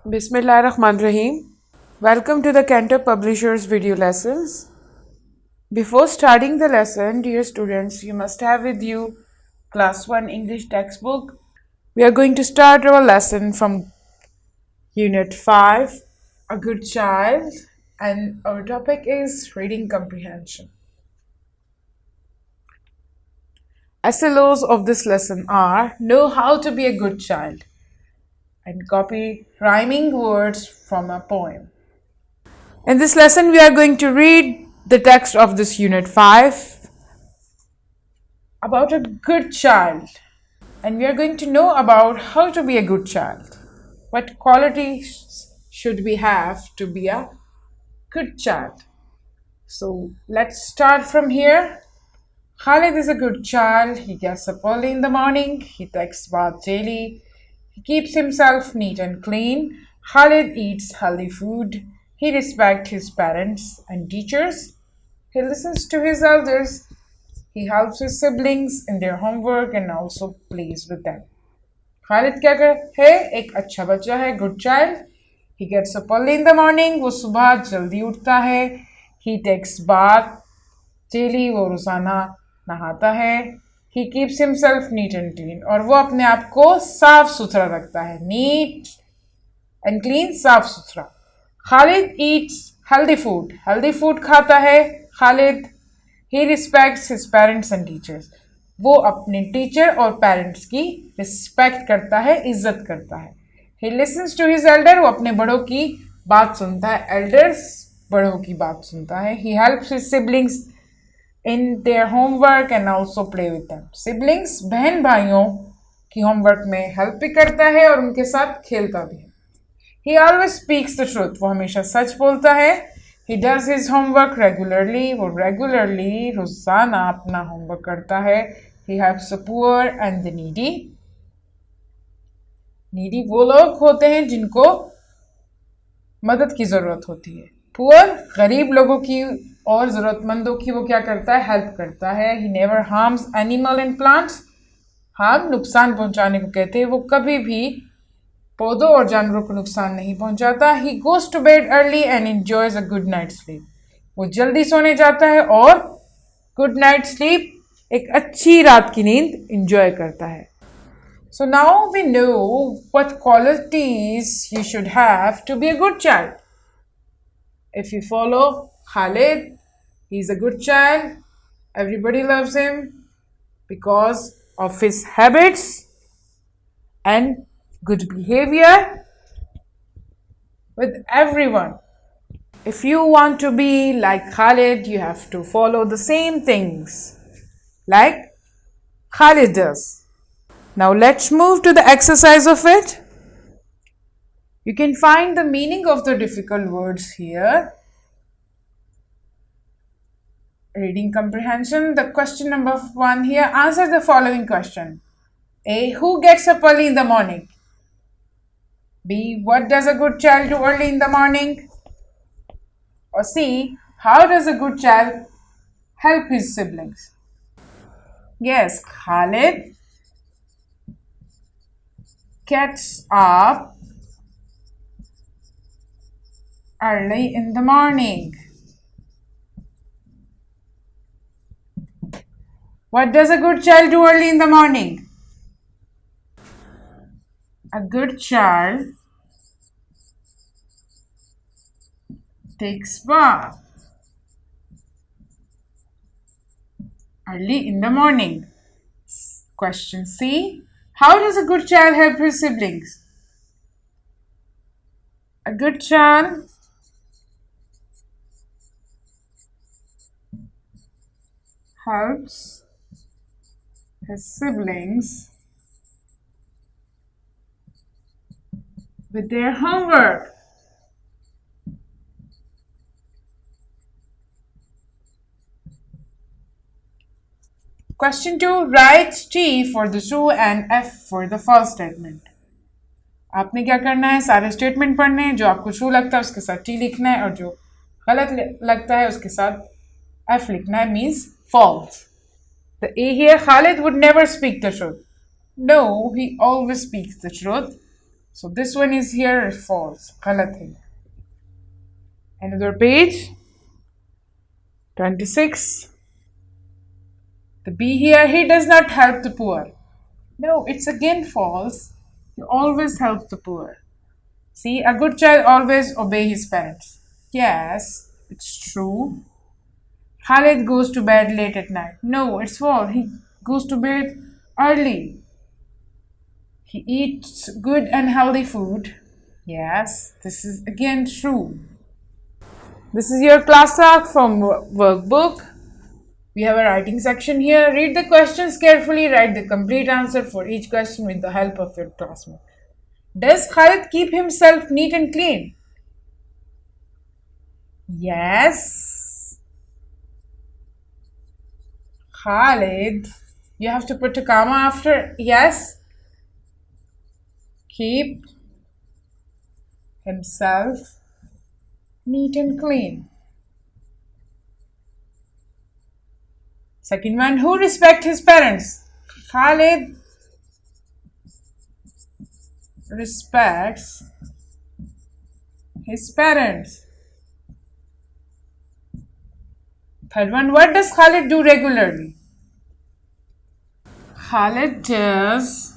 Bismillahirrahmanirrahim. Welcome to the Cantab Publishers video lessons. Before starting the lesson, dear students, you must have with you Class 1 English textbook. We are going to start our lesson from Unit 5, A Good Child, and our topic is Reading Comprehension. SLOs of this lesson are know how to be a good child and copy rhyming words from a poem. In this lesson, we are going to read the text of this Unit 5 about a good child. And we are going to know about how to be a good child. What qualities should we have to be a good child? So let's start from here. Khalid is a good child. He gets up early in the morning. He takes bath daily. He keeps himself neat and clean. Khalid eats healthy food. He respects his parents and teachers. He listens to his elders. He helps his siblings in their homework and also plays with them. Khalid क्या है? एक अच्छा बच्चा है, good child. He gets up early in the morning. वो सुबह जल्दी उठता है. He takes bath daily. वो रोजाना नहाता है. He keeps himself neat and clean. और वो अपने आप को साफ सुथरा रखता है. Neat and clean, साफ सुथरा. Khalid eats healthy food. Healthy food खाता है Khalid. He respects his parents and teachers. वो अपने टीचर और पेरेंट्स की रिस्पेक्ट करता है, इज्जत करता है. He listens to his elder. वो अपने बड़ों की बात सुनता है. Elders बड़ों की बात सुनता है. He helps his siblings in their homework and also play with them. Siblings बहन भाइयों की होमवर्क में हेल्प भी करता है और उनके साथ खेलता भी है. He always speaks the truth. वो हमेशा सच बोलता है. He does his homework regularly. वो regularly रोजाना अपना होमवर्क करता है. He helps the poor and the needy. Needy वो लोग होते हैं जिनको मदद की जरूरत होती है. Poor गरीब लोगों की और जरूरतमंदों की वो क्या करता है? हेल्प करता है. He never harms animal and plants. harm नुकसान पहुंचाने को कहते हैं. वो कभी भी पौधों और जानवरों को नुकसान नहीं पहुंचाता. He goes to bed early and enjoys a good night's sleep. वो जल्दी सोने जाता है और good night sleep एक अच्छी रात की नींद enjoy करता है. So now we know what qualities you should have to be a good child. If you follow Khalid, he's a good child. Everybody loves him because of his habits and good behavior with everyone. If you want to be like Khalid, you have to follow the same things like Khalid does. Now let's move to the exercise of it. You can find the meaning of the difficult words here. Reading comprehension. The question number 1 here. Answer the following question. A. Who gets up early in the morning? B. What does a good child do early in the morning? Or C. How does a good child help his siblings? Yes, Khalid gets up early in the morning. What does a good child do early in the morning? A good child takes bath early in the morning. Question C. How does a good child help his siblings? A good child helps his siblings with their homework. Question 2. Write T for the true and F for the false statement. आपने क्या करना है? सारे statement पढ़ने हैं. जो आपको true लगता है उसके साथ T लिखना है और जो गलत लगता है उसके साथ F लिखना है. Means false. The A here, Khalid would never speak the truth. No, he always speaks the truth. So this one is here false. गलत है. Another page. 26. The B here, he does not help the poor. No, it's again false. He always helps the poor. See, a good child always obeys his parents. Yes, it's true. Khalid goes to bed late at night. No, it's false. He goes to bed early. He eats good and healthy food. Yes, this is again true. This is your class task from workbook. We have a writing section here. Read the questions carefully. Write the complete answer for each question with the help of your classmate. Does Khalid keep himself neat and clean? Yes. Khalid, you have to put a comma after yes. Keep himself neat and clean. Second one, who respect his parents? Khalid respects his parents. Third one, what does Khalid do regularly? Khalid does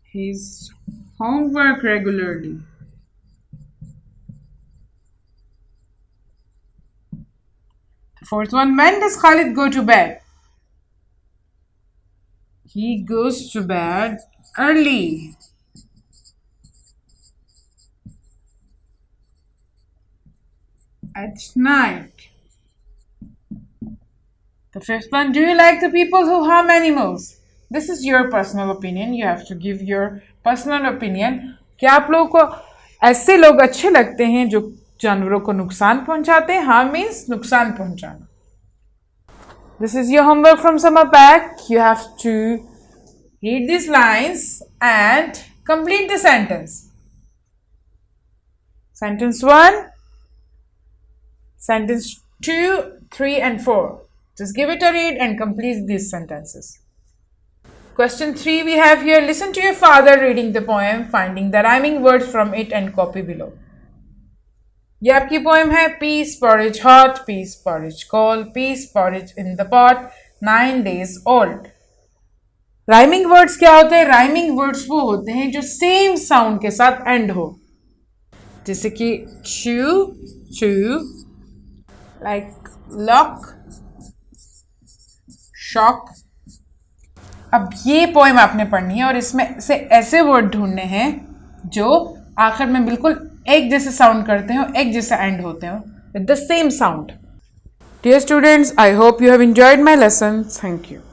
his homework regularly. Fourth one, when does Khalid go to bed? He goes to bed early. At night. The fifth one, do you like the people who harm animals? This is your personal opinion. You have to give your personal opinion. क्या आप लोगों को ऐसे लोग अच्छे लगते हैं जो जानवरों को नुकसान पहुंचाते हैं? Harm means नुकसान पहुंचाना. This is your homework from summer pack. You have to read these lines and complete the sentence. Sentence 1, sentence 2, 3 and 4. Just give it a read and complete these sentences. Question 3 we have here. Listen to your father reading the poem, finding the rhyming words from it and copy below. ये आपकी poem है. Peas porridge hot, peas porridge cold, peas porridge in the pot, 9 days old. Rhyming words क्या होते हैं? Rhyming words वो होते हैं जो सेम साउंड के साथ एंड हो. जैसे कि chew, chew, like lock, shock. अब ये पोएम आपने पढ़नी है और इसमें से ऐसे वर्ड ढूंढने हैं जो आखिर में बिल्कुल एक जैसे साउंड करते हो, एक जैसे एंड होते हो, with the same sound. Dear students, I hope you have enjoyed my lesson. Thank you.